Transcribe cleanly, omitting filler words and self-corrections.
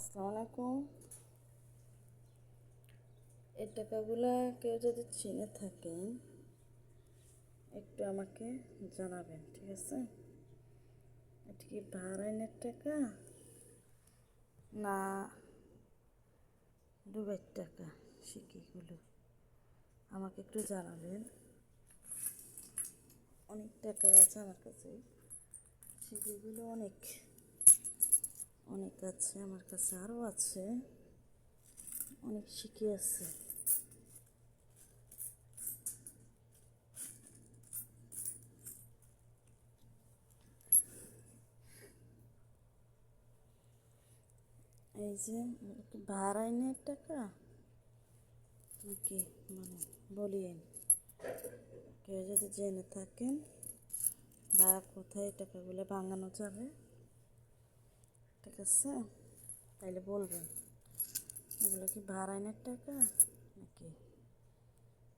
আসসালামু আলাইকুম। এই টাকাগুলা কেউ যদি চিনে থাকেন একটু আমাকে জানাবেন, ঠিক আছে? এটা কি বাহরাইনের টাকা না দুবাইয়ের টাকা? সিকিগুলো আমাকে একটু জানাবেন। অনেক টাকা আছে আমার কাছে, সিকিগুলো অনেক অনেক আছে আমার কাছে, আরও আছে, অনেক সিকি আছে। এই যে বাহরাইনের টাকা নাকি, মানে বলিয়েন কেউ যদি জেনে থাকেন বা কোথায় টাকাগুলো ভাঙানো যাবে, ঠিক আছে, তাইলে বলবেন এগুলো কি বাহরাইনের টাকা নাকি